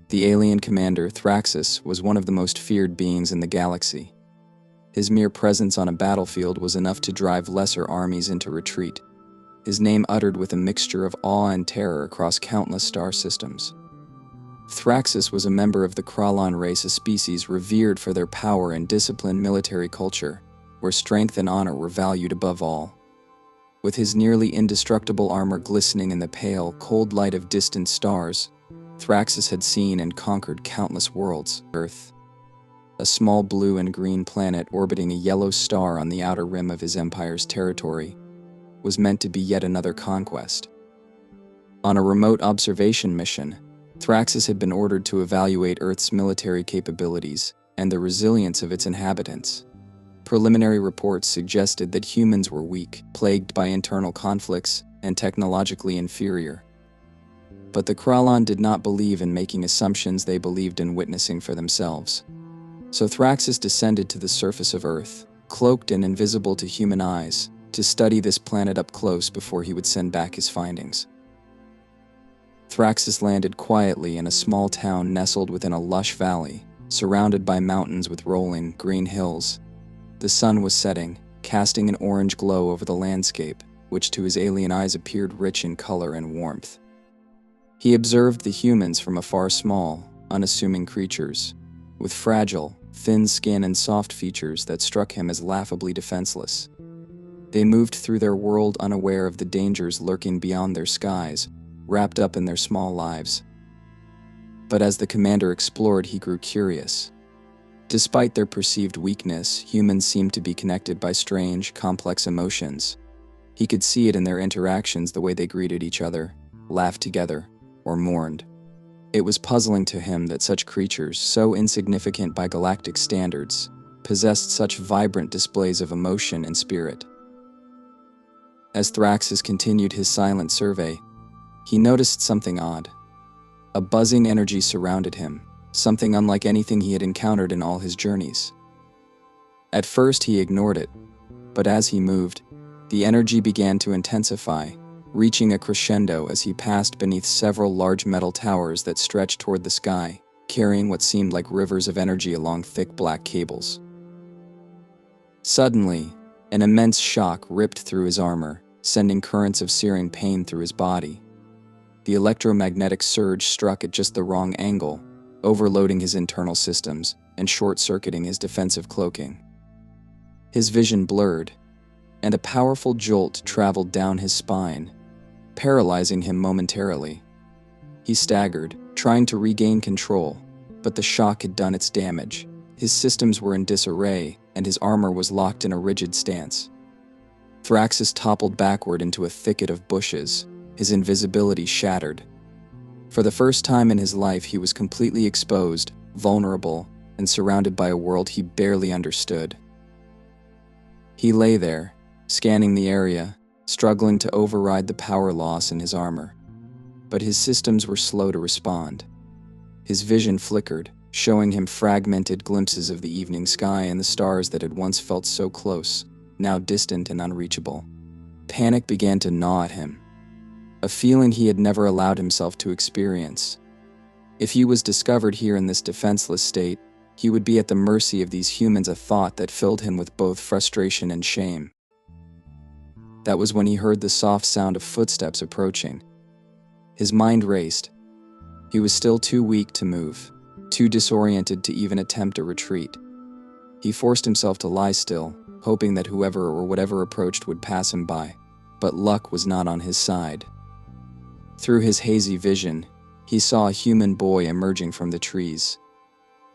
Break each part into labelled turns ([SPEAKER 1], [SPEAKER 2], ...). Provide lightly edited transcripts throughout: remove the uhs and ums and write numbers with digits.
[SPEAKER 1] The alien commander, Thraxus, was one of the most feared beings in the galaxy. His mere presence on a battlefield was enough to drive lesser armies into retreat, his name uttered with a mixture of awe and terror across countless star systems. Thraxus was a member of the Krallon race, a species revered for their power and disciplined military culture, where strength and honor were valued above all. With his nearly indestructible armor glistening in the pale, cold light of distant stars, Thraxus had seen and conquered countless worlds. Earth, a small blue and green planet orbiting a yellow star on the outer rim of his empire's territory, was meant to be yet another conquest. On a remote observation mission, Thraxus had been ordered to evaluate Earth's military capabilities and the resilience of its inhabitants. Preliminary reports suggested that humans were weak, plagued by internal conflicts, and technologically inferior. But the Krallon did not believe in making assumptions, they believed in witnessing for themselves. So Thraxus descended to the surface of Earth, cloaked and invisible to human eyes, to study this planet up close before he would send back his findings. Thraxus landed quietly in a small town nestled within a lush valley, surrounded by mountains with rolling, green hills. The sun was setting, casting an orange glow over the landscape, which to his alien eyes appeared rich in color and warmth. He observed the humans from afar, small, unassuming creatures, with fragile, thin skin and soft features that struck him as laughably defenseless. They moved through their world unaware of the dangers lurking beyond their skies, wrapped up in their small lives. But as the commander explored, he grew curious. Despite their perceived weakness, humans seemed to be connected by strange, complex emotions. He could see it in their interactions, the way they greeted each other, laughed together, or mourned. It was puzzling to him that such creatures, so insignificant by galactic standards, possessed such vibrant displays of emotion and spirit. As Thraxus continued his silent survey, he noticed something odd. A buzzing energy surrounded him, something unlike anything he had encountered in all his journeys. At first he ignored it, but as he moved, the energy began to intensify, reaching a crescendo as he passed beneath several large metal towers that stretched toward the sky, carrying what seemed like rivers of energy along thick black cables. Suddenly, an immense shock ripped through his armor, sending currents of searing pain through his body. The electromagnetic surge struck at just the wrong angle, overloading his internal systems and short-circuiting his defensive cloaking. His vision blurred, and a powerful jolt traveled down his spine, paralyzing him momentarily. He staggered, trying to regain control, but the shock had done its damage. His systems were in disarray, and his armor was locked in a rigid stance. Thraxus toppled backward into a thicket of bushes, his invisibility shattered. For the first time in his life, he was completely exposed, vulnerable, and surrounded by a world he barely understood. He lay there, scanning the area, struggling to override the power loss in his armor. But his systems were slow to respond. His vision flickered, showing him fragmented glimpses of the evening sky and the stars that had once felt so close, now distant and unreachable. Panic began to gnaw at him, a feeling he had never allowed himself to experience. If he was discovered here in this defenseless state, he would be at the mercy of these humans, a thought that filled him with both frustration and shame. That was when he heard the soft sound of footsteps approaching. His mind raced. He was still too weak to move, too disoriented to even attempt a retreat. He forced himself to lie still, hoping that whoever or whatever approached would pass him by. But luck was not on his side. Through his hazy vision, he saw a human boy emerging from the trees.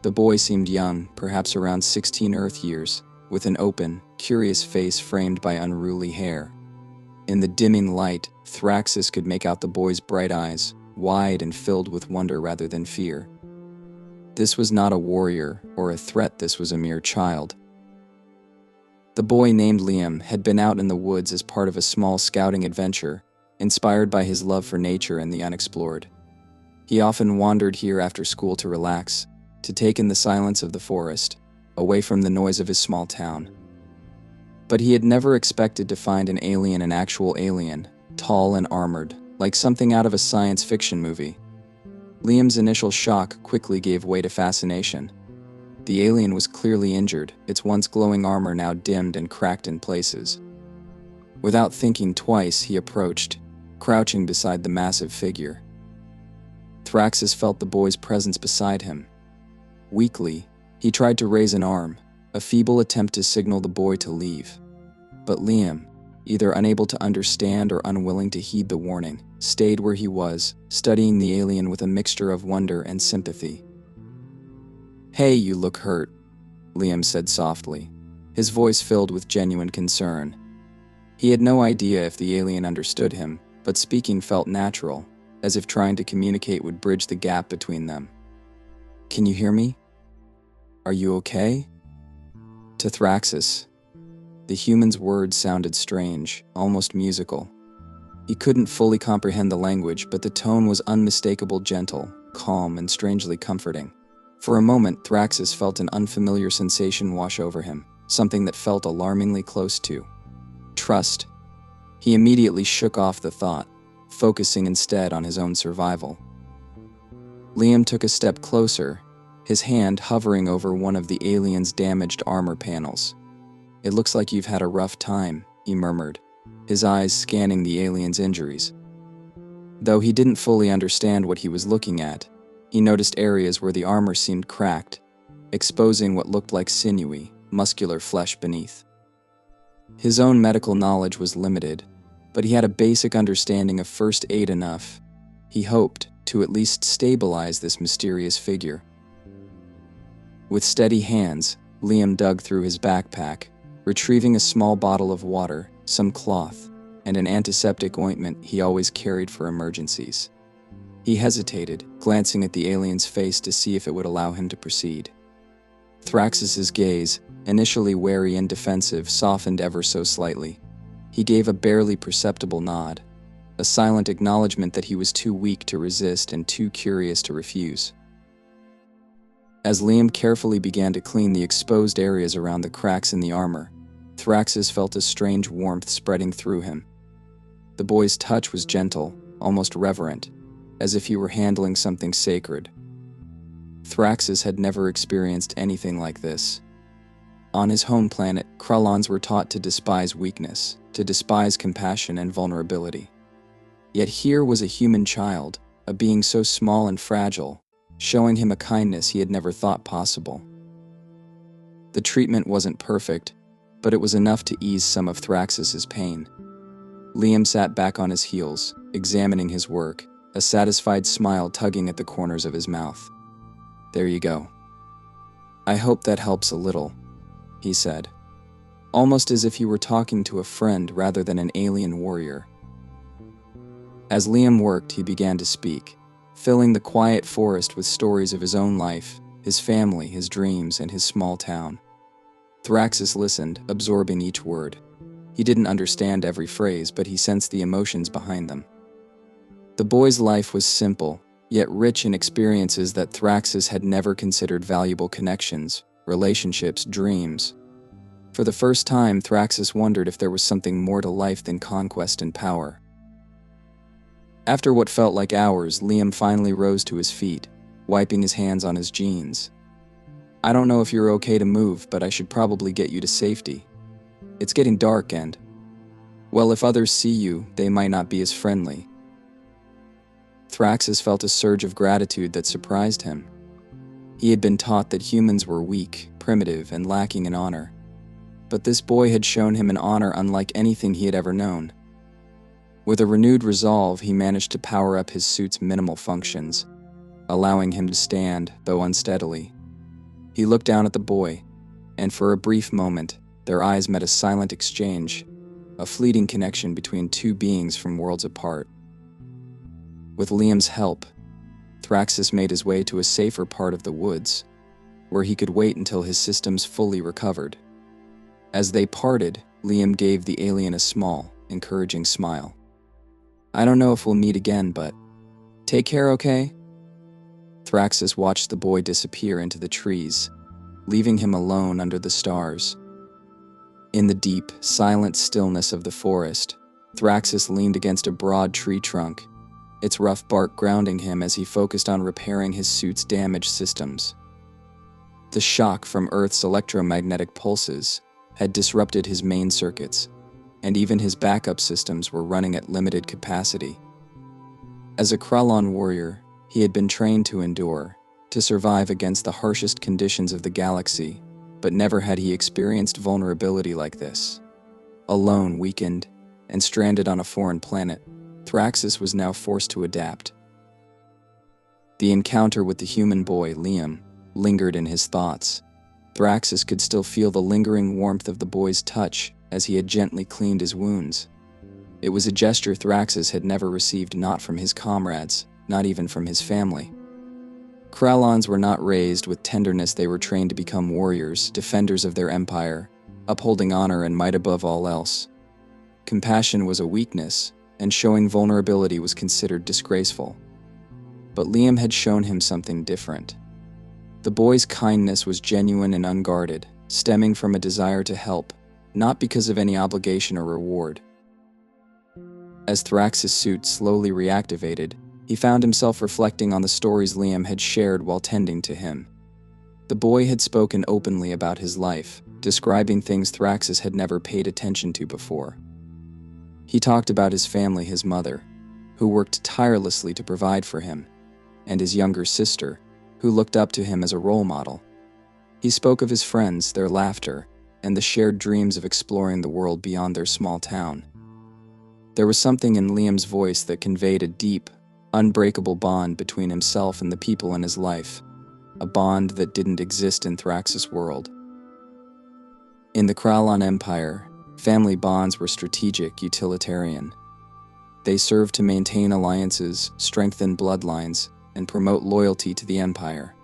[SPEAKER 1] The boy seemed young, perhaps around 16 Earth years, with an open, curious face framed by unruly hair. In the dimming light, Thraxus could make out the boy's bright eyes, wide and filled with wonder rather than fear. This was not a warrior or a threat, this was a mere child. The boy, named Liam, had been out in the woods as part of a small scouting adventure, inspired by his love for nature and the unexplored. He often wandered here after school to relax, to take in the silence of the forest, away from the noise of his small town. But he had never expected to find an actual alien, tall and armored, like something out of a science fiction movie. Liam's initial shock quickly gave way to fascination. The alien was clearly injured, its once glowing armor now dimmed and cracked in places. Without thinking twice, he approached, crouching beside the massive figure. Thraxus felt the boy's presence beside him. Weakly, he tried to raise an arm, a feeble attempt to signal the boy to leave. But Liam, either unable to understand or unwilling to heed the warning, stayed where he was, studying the alien with a mixture of wonder and sympathy. "Hey, you look hurt," Liam said softly, his voice filled with genuine concern. He had no idea if the alien understood him, but speaking felt natural, as if trying to communicate would bridge the gap between them. "Can you hear me? Are you okay?" To Thraxus, the human's words sounded strange, almost musical. He couldn't fully comprehend the language, but the tone was unmistakable, gentle, calm, and strangely comforting. For a moment, Thraxus felt an unfamiliar sensation wash over him, something that felt alarmingly close to trust. He immediately shook off the thought, focusing instead on his own survival. Liam took a step closer, his hand hovering over one of the alien's damaged armor panels. "It looks like you've had a rough time," he murmured, his eyes scanning the alien's injuries. Though he didn't fully understand what he was looking at, he noticed areas where the armor seemed cracked, exposing what looked like sinewy, muscular flesh beneath. His own medical knowledge was limited, but he had a basic understanding of first aid enough, he hoped, to at least stabilize this mysterious figure. With steady hands, Liam dug through his backpack, retrieving a small bottle of water, some cloth, and an antiseptic ointment he always carried for emergencies. He hesitated, glancing at the alien's face to see if it would allow him to proceed. Thraxus's gaze, initially wary and defensive, softened ever so slightly. He gave a barely perceptible nod, a silent acknowledgement that he was too weak to resist and too curious to refuse. As Liam carefully began to clean the exposed areas around the cracks in the armor, Thraxus felt a strange warmth spreading through him. The boy's touch was gentle, almost reverent, as if he were handling something sacred. Thraxus had never experienced anything like this. On his home planet, Krallons were taught to despise weakness, to despise compassion and vulnerability. Yet here was a human child, a being so small and fragile, showing him a kindness he had never thought possible. The treatment wasn't perfect, but it was enough to ease some of Thraxus's pain. Liam sat back on his heels, examining his work, a satisfied smile tugging at the corners of his mouth. "There you go. I hope that helps a little," he said, almost as if he were talking to a friend rather than an alien warrior. As Liam worked, he began to speak, filling the quiet forest with stories of his own life, his family, his dreams, and his small town. Thraxus listened, absorbing each word. He didn't understand every phrase, but he sensed the emotions behind them. The boy's life was simple, yet rich in experiences that Thraxus had never considered valuable: connections, relationships, dreams. For the first time, Thraxus wondered if there was something more to life than conquest and power. After what felt like hours, Liam finally rose to his feet, wiping his hands on his jeans. "I don't know if you're okay to move, but I should probably get you to safety. It's getting dark and, well, if others see you, they might not be as friendly." Thraxus felt a surge of gratitude that surprised him. He had been taught that humans were weak, primitive, and lacking in honor. But this boy had shown him an honor unlike anything he had ever known. With a renewed resolve, he managed to power up his suit's minimal functions, allowing him to stand, though unsteadily. He looked down at the boy, and for a brief moment, their eyes met a silent exchange, a fleeting connection between two beings from worlds apart. With Liam's help, Thraxus made his way to a safer part of the woods, where he could wait until his systems fully recovered. As they parted, Liam gave the alien a small, encouraging smile. "I don't know if we'll meet again, but take care, okay?" Thraxus watched the boy disappear into the trees, leaving him alone under the stars. In the deep, silent stillness of the forest, Thraxus leaned against a broad tree trunk, its rough bark grounding him as he focused on repairing his suit's damaged systems. The shock from Earth's electromagnetic pulses had disrupted his main circuits, and even his backup systems were running at limited capacity. As a Krallon warrior, he had been trained to endure, to survive against the harshest conditions of the galaxy, but never had he experienced vulnerability like this. Alone, weakened, and stranded on a foreign planet, Thraxus was now forced to adapt. The encounter with the human boy, Liam, lingered in his thoughts. Thraxus could still feel the lingering warmth of the boy's touch as he had gently cleaned his wounds. It was a gesture Thraxus had never received, not from his comrades, not even from his family. Krallons were not raised with tenderness. They were trained to become warriors, defenders of their empire, upholding honor and might above all else. Compassion was a weakness, and showing vulnerability was considered disgraceful. But Liam had shown him something different. The boy's kindness was genuine and unguarded, stemming from a desire to help, not because of any obligation or reward. As Thraxus' suit slowly reactivated, he found himself reflecting on the stories Liam had shared while tending to him. The boy had spoken openly about his life, describing things Thraxus had never paid attention to before. He talked about his family, his mother, who worked tirelessly to provide for him, and his younger sister, who looked up to him as a role model. He spoke of his friends, their laughter, and the shared dreams of exploring the world beyond their small town. There was something in Liam's voice that conveyed a deep, unbreakable bond between himself and the people in his life, a bond that didn't exist in Thraxus' world. In the Krallon Empire, family bonds were strategic, utilitarian. They served to maintain alliances, strengthen bloodlines, and promote loyalty to the empire.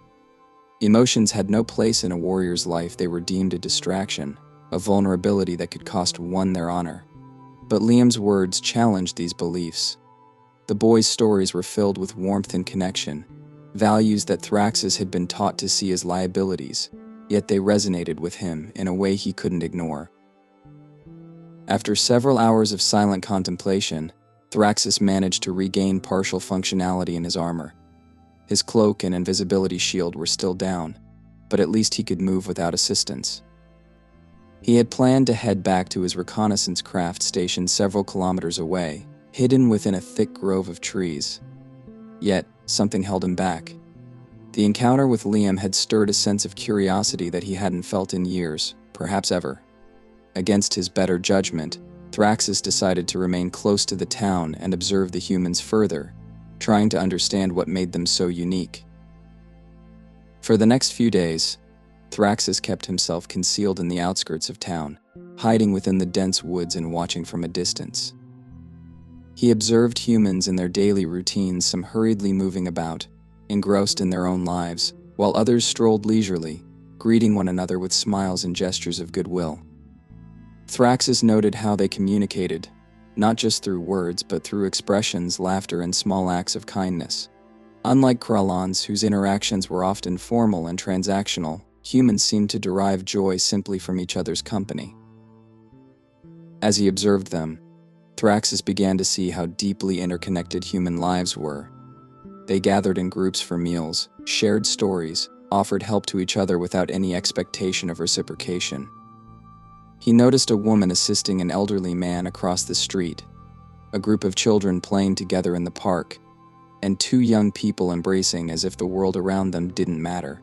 [SPEAKER 1] Emotions had no place in a warrior's life. They were deemed a distraction, a vulnerability that could cost one their honor. But Liam's words challenged these beliefs. The boy's stories were filled with warmth and connection, values that Thraxus had been taught to see as liabilities, yet they resonated with him in a way he couldn't ignore. After several hours of silent contemplation, Thraxus managed to regain partial functionality in his armor. His cloak and invisibility shield were still down, but at least he could move without assistance. He had planned to head back to his reconnaissance craft stationed several kilometers away, hidden within a thick grove of trees. Yet, something held him back. The encounter with Liam had stirred a sense of curiosity that he hadn't felt in years, perhaps ever. Against his better judgment, Thraxus decided to remain close to the town and observe the humans further, trying to understand what made them so unique. For the next few days, Thraxus kept himself concealed in the outskirts of town, hiding within the dense woods and watching from a distance. He observed humans in their daily routines, some hurriedly moving about, engrossed in their own lives, while others strolled leisurely, greeting one another with smiles and gestures of goodwill. Thraxus noted how they communicated, not just through words but through expressions, laughter, and small acts of kindness. Unlike Krallons, whose interactions were often formal and transactional, humans seemed to derive joy simply from each other's company. As he observed them, Thraxus began to see how deeply interconnected human lives were. They gathered in groups for meals, shared stories, offered help to each other without any expectation of reciprocation. He noticed a woman assisting an elderly man across the street, a group of children playing together in the park, and two young people embracing as if the world around them didn't matter.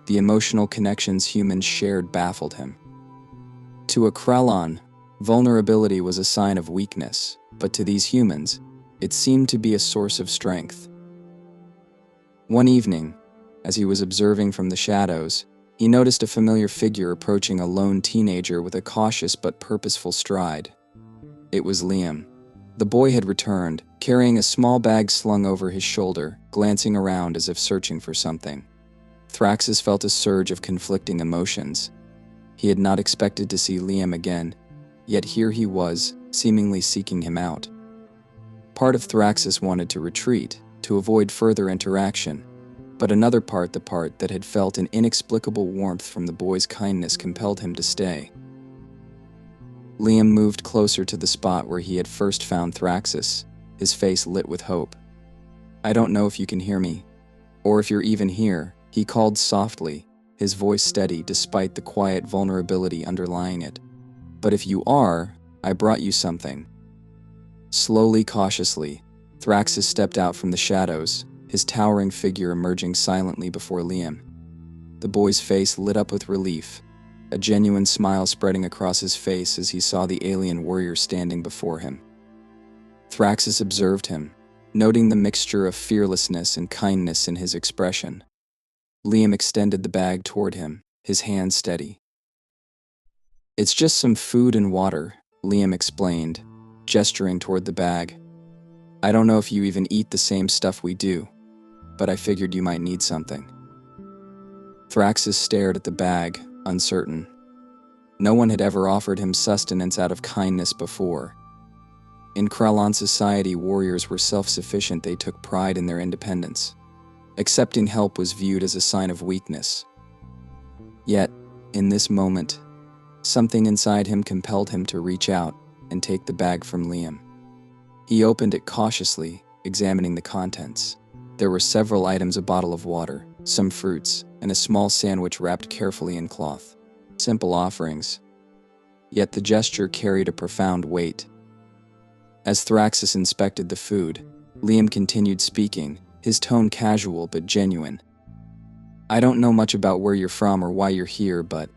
[SPEAKER 1] The emotional connections humans shared baffled him. To a Krallon, vulnerability was a sign of weakness, but to these humans, it seemed to be a source of strength. One evening, as he was observing from the shadows, he noticed a familiar figure approaching a lone teenager with a cautious but purposeful stride. It was Liam. The boy had returned, carrying a small bag slung over his shoulder, glancing around as if searching for something. Thraxus felt a surge of conflicting emotions. He had not expected to see Liam again, yet here he was, seemingly seeking him out. Part of Thraxus wanted to retreat, to avoid further interaction, but another part, the part that had felt an inexplicable warmth from the boy's kindness, compelled him to stay. Liam moved closer to the spot where he had first found Thraxus, his face lit with hope. I don't know if you can hear me, or if you're even here, he called softly, his voice steady despite the quiet vulnerability underlying it. But if you are, I brought you something. Slowly, cautiously, Thraxus stepped out from the shadows, his towering figure emerging silently before Liam. The boy's face lit up with relief, a genuine smile spreading across his face as he saw the alien warrior standing before him. Thraxus observed him, noting the mixture of fearlessness and kindness in his expression. Liam extended the bag toward him, his hand steady. "It's just some food and water," Liam explained, gesturing toward the bag. "I don't know if you even eat the same stuff we do, but I figured you might need something." Thraxus stared at the bag, uncertain. No one had ever offered him sustenance out of kindness before. In Krallon society, warriors were self-sufficient. They took pride in their independence. Accepting help was viewed as a sign of weakness. Yet, in this moment, something inside him compelled him to reach out and take the bag from Liam. He opened it cautiously, examining the contents. There were several items: a bottle of water, some fruits, and a small sandwich wrapped carefully in cloth. Simple offerings. Yet the gesture carried a profound weight. As Thraxus inspected the food, Liam continued speaking, his tone casual but genuine. "I don't know much about where you're from or why you're here, but,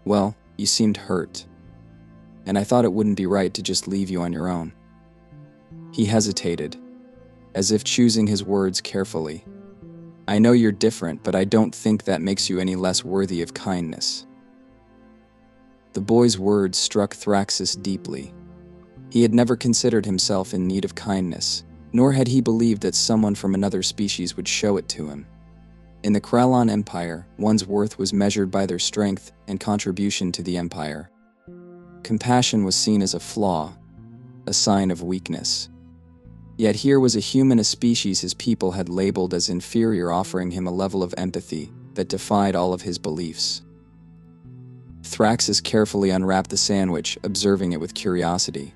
[SPEAKER 1] well, you seemed hurt. And I thought it wouldn't be right to just leave you on your own." He hesitated, as if choosing his words carefully. "I know you're different, but I don't think that makes you any less worthy of kindness." The boy's words struck Thraxus deeply. He had never considered himself in need of kindness, nor had he believed that someone from another species would show it to him. In the Krallon Empire, one's worth was measured by their strength and contribution to the empire. Compassion was seen as a flaw, a sign of weakness. Yet here was a human, a species his people had labeled as inferior, offering him a level of empathy that defied all of his beliefs. Thraxus carefully unwrapped the sandwich, observing it with curiosity.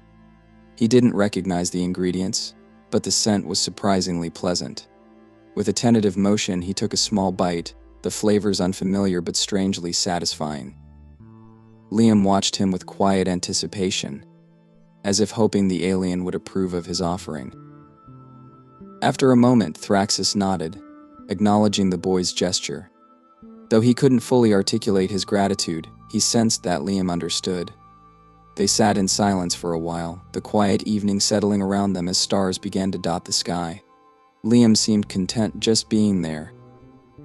[SPEAKER 1] He didn't recognize the ingredients, but the scent was surprisingly pleasant. With a tentative motion, he took a small bite, the flavors unfamiliar but strangely satisfying. Liam watched him with quiet anticipation, as if hoping the alien would approve of his offering. After a moment, Thraxus nodded, acknowledging the boy's gesture. Though he couldn't fully articulate his gratitude, he sensed that Liam understood. They sat in silence for a while, the quiet evening settling around them as stars began to dot the sky. Liam seemed content just being there,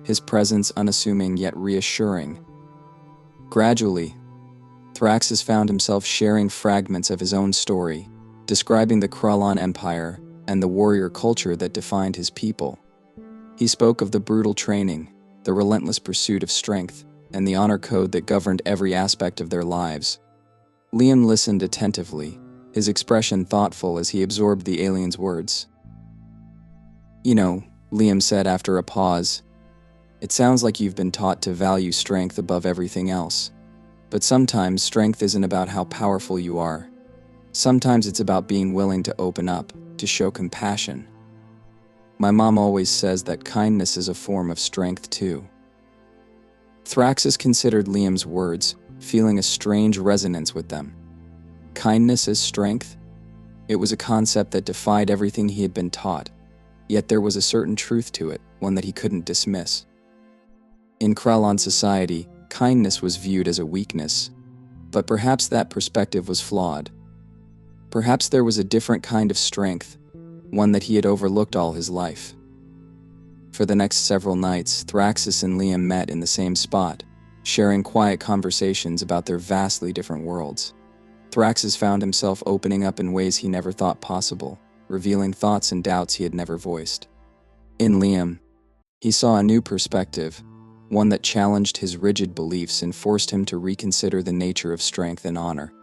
[SPEAKER 1] his presence unassuming yet reassuring. Gradually, Thraxus found himself sharing fragments of his own story, describing the Krallon Empire and the warrior culture that defined his people. He spoke of the brutal training, the relentless pursuit of strength, and the honor code that governed every aspect of their lives. Liam listened attentively, his expression thoughtful as he absorbed the alien's words. "You know," Liam said after a pause, "it sounds like you've been taught to value strength above everything else. But sometimes strength isn't about how powerful you are. Sometimes it's about being willing to open up, to show compassion. My mom always says that kindness is a form of strength too." Thraxus considered Liam's words, feeling a strange resonance with them. Kindness as strength? It was a concept that defied everything he had been taught, yet there was a certain truth to it, one that he couldn't dismiss. In Krallon society, kindness was viewed as a weakness, but perhaps that perspective was flawed. Perhaps there was a different kind of strength, one that he had overlooked all his life. For the next several nights, Thraxus and Liam met in the same spot, sharing quiet conversations about their vastly different worlds. Thraxus found himself opening up in ways he never thought possible, revealing thoughts and doubts he had never voiced. In Liam, he saw a new perspective, one that challenged his rigid beliefs and forced him to reconsider the nature of strength and honor.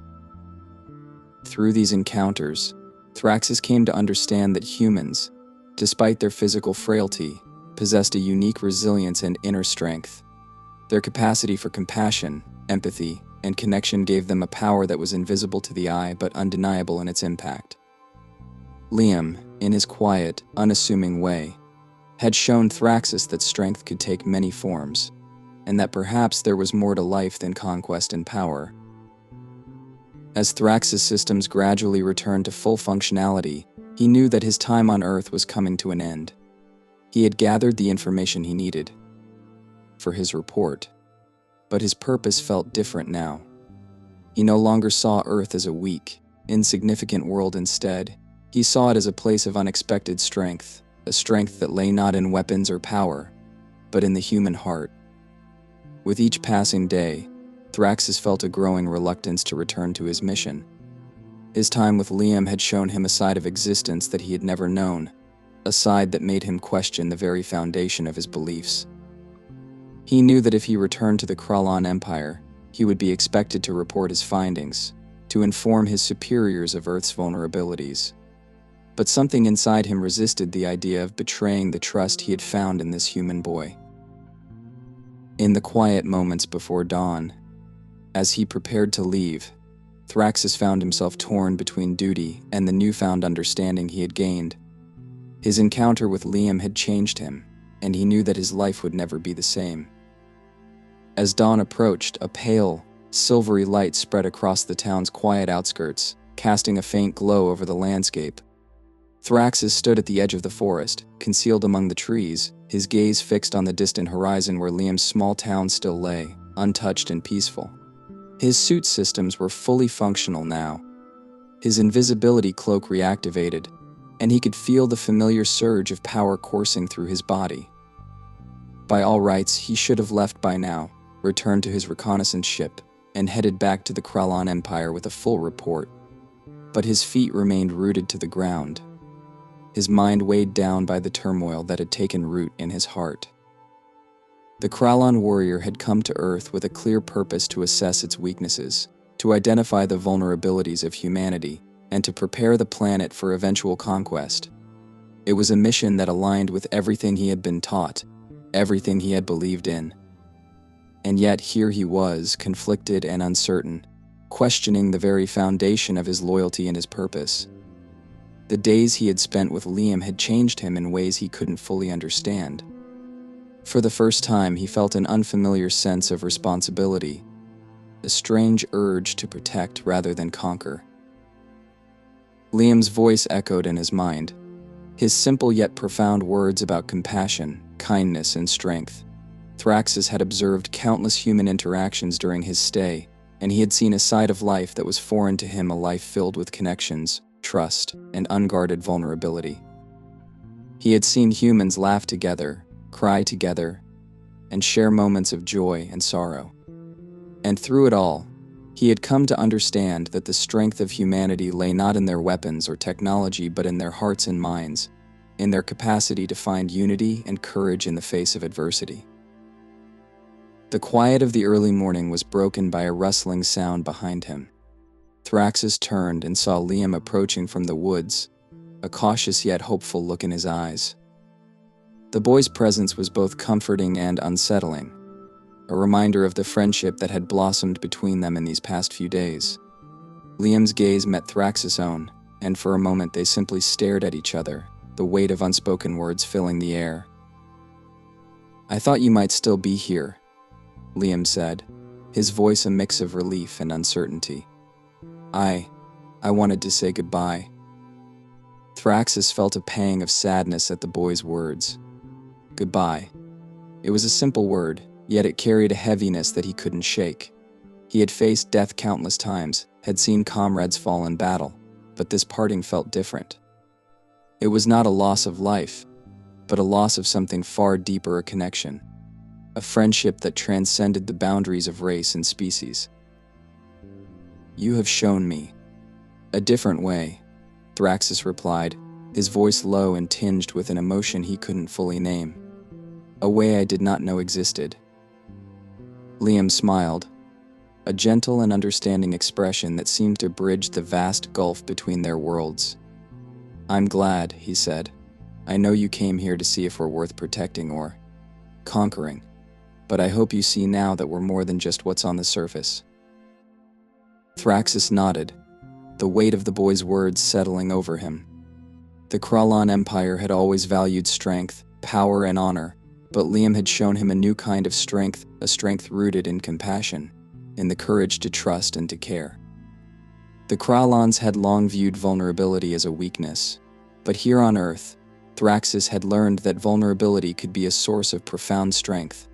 [SPEAKER 1] Through these encounters, Thraxus came to understand that humans, despite their physical frailty, possessed a unique resilience and inner strength. Their capacity for compassion, empathy, and connection gave them a power that was invisible to the eye but undeniable in its impact. Liam, in his quiet, unassuming way, had shown Thraxus that strength could take many forms, and that perhaps there was more to life than conquest and power. As Thraxus' systems gradually returned to full functionality, he knew that his time on Earth was coming to an end. He had gathered the information he needed for his report, but his purpose felt different now. He no longer saw Earth as a weak, insignificant world. Instead, he saw it as a place of unexpected strength, a strength that lay not in weapons or power, but in the human heart. With each passing day, Thraxus felt a growing reluctance to return to his mission. His time with Liam had shown him a side of existence that he had never known, a side that made him question the very foundation of his beliefs. He knew that if he returned to the Krallon Empire, he would be expected to report his findings, to inform his superiors of Earth's vulnerabilities. But something inside him resisted the idea of betraying the trust he had found in this human boy. In the quiet moments before dawn, as he prepared to leave, Thraxus found himself torn between duty and the newfound understanding he had gained. His encounter with Liam had changed him, and he knew that his life would never be the same. As dawn approached, a pale, silvery light spread across the town's quiet outskirts, casting a faint glow over the landscape. Thraxus stood at the edge of the forest, concealed among the trees, his gaze fixed on the distant horizon where Liam's small town still lay, untouched and peaceful. His suit systems were fully functional now. His invisibility cloak reactivated, and he could feel the familiar surge of power coursing through his body. By all rights, he should have left by now, returned to his reconnaissance ship, and headed back to the Krallon Empire with a full report. But his feet remained rooted to the ground, his mind weighed down by the turmoil that had taken root in his heart. The Krallon warrior had come to Earth with a clear purpose to assess its weaknesses, to identify the vulnerabilities of humanity, and to prepare the planet for eventual conquest. It was a mission that aligned with everything he had been taught, everything he had believed in. And yet here he was, conflicted and uncertain, questioning the very foundation of his loyalty and his purpose. The days he had spent with Liam had changed him in ways he couldn't fully understand. For the first time, he felt an unfamiliar sense of responsibility, a strange urge to protect rather than conquer. Liam's voice echoed in his mind, his simple yet profound words about compassion, kindness, and strength. Thraxus had observed countless human interactions during his stay, and he had seen a side of life that was foreign to him, a life filled with connections, trust, and unguarded vulnerability. He had seen humans laugh together, cry together, and share moments of joy and sorrow. And through it all, he had come to understand that the strength of humanity lay not in their weapons or technology, but in their hearts and minds, in their capacity to find unity and courage in the face of adversity. The quiet of the early morning was broken by a rustling sound behind him. Thraxus turned and saw Liam approaching from the woods, a cautious yet hopeful look in his eyes. The boy's presence was both comforting and unsettling, a reminder of the friendship that had blossomed between them in these past few days. Liam's gaze met Thraxus' own, and for a moment they simply stared at each other, the weight of unspoken words filling the air. "I thought you might still be here," Liam said, his voice a mix of relief and uncertainty. I wanted to say goodbye." Thraxus felt a pang of sadness at the boy's words. Goodbye. It was a simple word, yet it carried a heaviness that he couldn't shake. He had faced death countless times, had seen comrades fall in battle, but this parting felt different. It was not a loss of life, but a loss of something far deeper, a connection, a friendship that transcended the boundaries of race and species. "You have shown me a different way," Thraxus replied, his voice low and tinged with an emotion he couldn't fully name. "A way I did not know existed." Liam smiled, a gentle and understanding expression that seemed to bridge the vast gulf between their worlds. "I'm glad," he said. "I know you came here to see if we're worth protecting or conquering, but I hope you see now that we're more than just what's on the surface." Thraxus nodded, the weight of the boy's words settling over him. The Krallon Empire had always valued strength, power, and honor, but Liam had shown him a new kind of strength, a strength rooted in compassion, in the courage to trust and to care. The Krallons had long viewed vulnerability as a weakness, but here on Earth, Thraxus had learned that vulnerability could be a source of profound strength.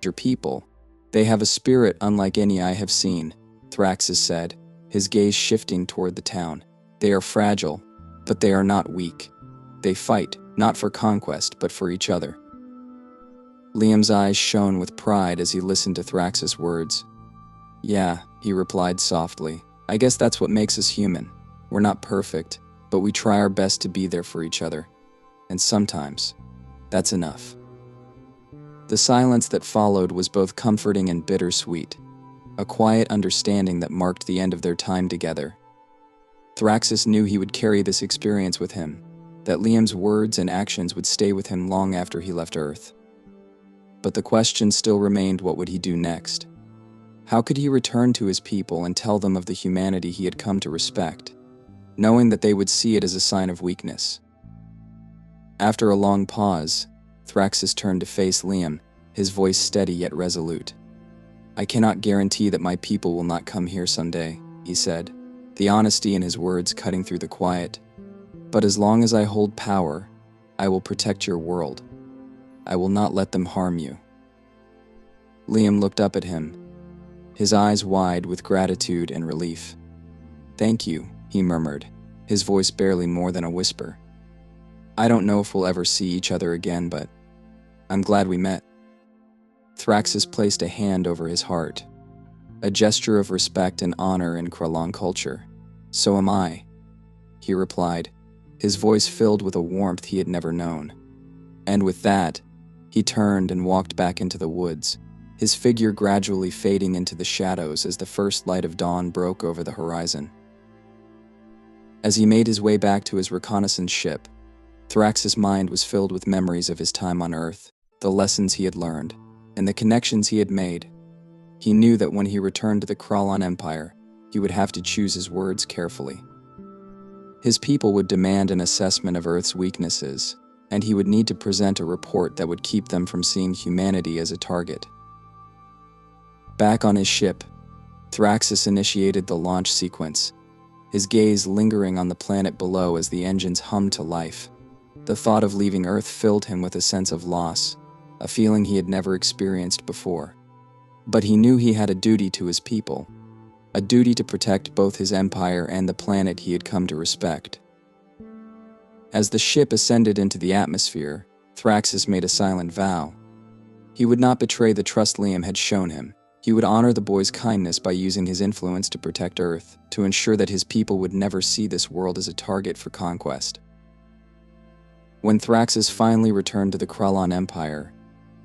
[SPEAKER 1] Your people, they have a spirit unlike any I have seen, Thraxus said, his gaze shifting toward the town. They are fragile, but they are not weak. They fight, not for conquest, but for each other. Liam's eyes shone with pride as he listened to Thraxus' words. Yeah, he replied softly. I guess that's what makes us human. We're not perfect, but we try our best to be there for each other. And sometimes, that's enough. The silence that followed was both comforting and bittersweet, a quiet understanding that marked the end of their time together. Thraxus knew he would carry this experience with him, that Liam's words and actions would stay with him long after he left Earth. But the question still remained, what would he do next? How could he return to his people and tell them of the humanity he had come to respect, knowing that they would see it as a sign of weakness? After a long pause, Thraxus turned to face Liam, his voice steady yet resolute. I cannot guarantee that my people will not come here someday, he said, the honesty in his words cutting through the quiet. But as long as I hold power, I will protect your world. I will not let them harm you. Liam looked up at him, his eyes wide with gratitude and relief. Thank you, he murmured, his voice barely more than a whisper. I don't know if we'll ever see each other again, but I'm glad we met. Thraxus placed a hand over his heart, a gesture of respect and honor in Krallon culture. So am I, he replied, his voice filled with a warmth he had never known. And with that, he turned and walked back into the woods, his figure gradually fading into the shadows as the first light of dawn broke over the horizon. As he made his way back to his reconnaissance ship, Thraxus' mind was filled with memories of his time on Earth, the lessons he had learned, and the connections he had made. He knew that when he returned to the Krallon Empire, he would have to choose his words carefully. His people would demand an assessment of Earth's weaknesses, and he would need to present a report that would keep them from seeing humanity as a target. Back on his ship, Thraxus initiated the launch sequence, his gaze lingering on the planet below as the engines hummed to life. The thought of leaving Earth filled him with a sense of loss, a feeling he had never experienced before. But he knew he had a duty to his people, a duty to protect both his empire and the planet he had come to respect. As the ship ascended into the atmosphere, Thraxus made a silent vow. He would not betray the trust Liam had shown him. He would honor the boy's kindness by using his influence to protect Earth, to ensure that his people would never see this world as a target for conquest. When Thraxus finally returned to the Krallon Empire,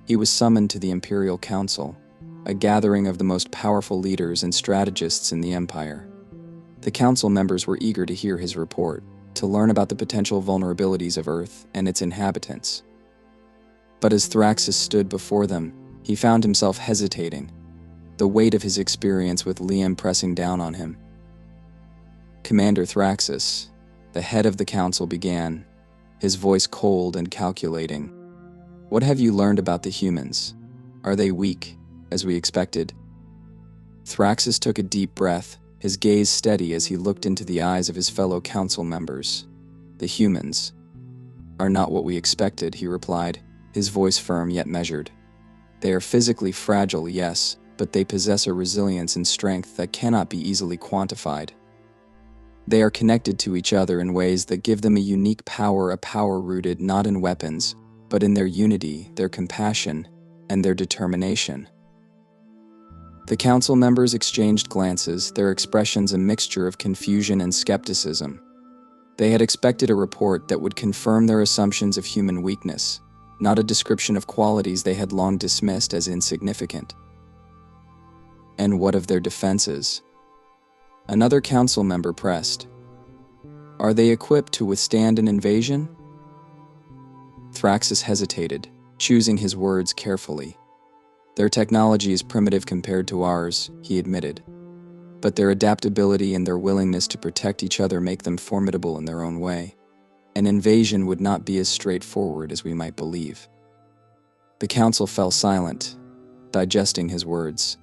[SPEAKER 1] he was summoned to the Imperial Council, a gathering of the most powerful leaders and strategists in the Empire. The council members were eager to hear his report, to learn about the potential vulnerabilities of Earth and its inhabitants. But as Thraxus stood before them, he found himself hesitating, the weight of his experience with Liam pressing down on him. Commander Thraxus, the head of the council, began, his voice cold and calculating. What have you learned about the humans? Are they weak, as we expected? Thraxus took a deep breath, his gaze steady as he looked into the eyes of his fellow council members. The humans are not what we expected, he replied, his voice firm yet measured. They are physically fragile, yes, but they possess a resilience and strength that cannot be easily quantified. They are connected to each other in ways that give them a unique power, a power rooted not in weapons, but in their unity, their compassion, and their determination. The council members exchanged glances, their expressions a mixture of confusion and skepticism. They had expected a report that would confirm their assumptions of human weakness, not a description of qualities they had long dismissed as insignificant. And what of their defenses? Another council member pressed. Are they equipped to withstand an invasion? Thraxus hesitated, choosing his words carefully. Their technology is primitive compared to ours, he admitted. But their adaptability and their willingness to protect each other make them formidable in their own way. An invasion would not be as straightforward as we might believe. The council fell silent, digesting his words.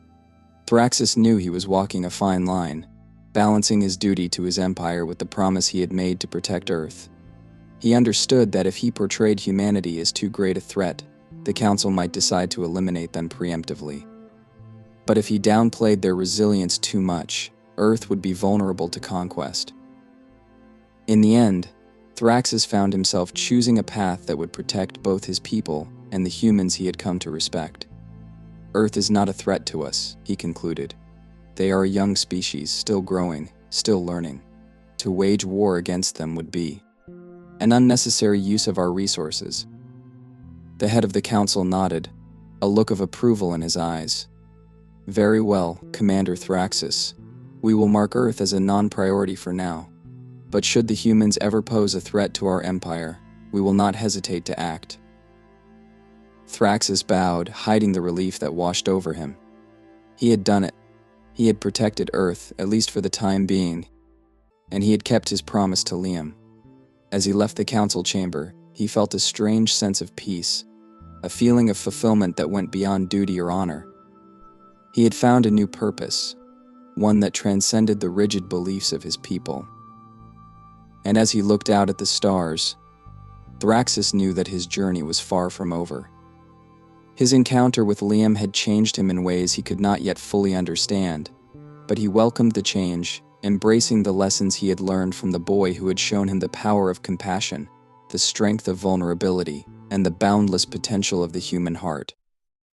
[SPEAKER 1] Thraxus knew he was walking a fine line, balancing his duty to his empire with the promise he had made to protect Earth. He understood that if he portrayed humanity as too great a threat, the council might decide to eliminate them preemptively. But if he downplayed their resilience too much, Earth would be vulnerable to conquest. In the end, Thraxus found himself choosing a path that would protect both his people and the humans he had come to respect. Earth is not a threat to us, he concluded. They are a young species, still growing, still learning. To wage war against them would be an unnecessary use of our resources. The head of the council nodded, a look of approval in his eyes. Very well, Commander Thraxus. We will mark Earth as a non-priority for now. But should the humans ever pose a threat to our empire, we will not hesitate to act. Thraxus bowed, hiding the relief that washed over him. He had done it. He had protected Earth, at least for the time being, and he had kept his promise to Liam. As he left the council chamber, he felt a strange sense of peace, a feeling of fulfillment that went beyond duty or honor. He had found a new purpose, one that transcended the rigid beliefs of his people. And as he looked out at the stars, Thraxus knew that his journey was far from over. His encounter with Liam had changed him in ways he could not yet fully understand, but he welcomed the change, embracing the lessons he had learned from the boy who had shown him the power of compassion, the strength of vulnerability, and the boundless potential of the human heart.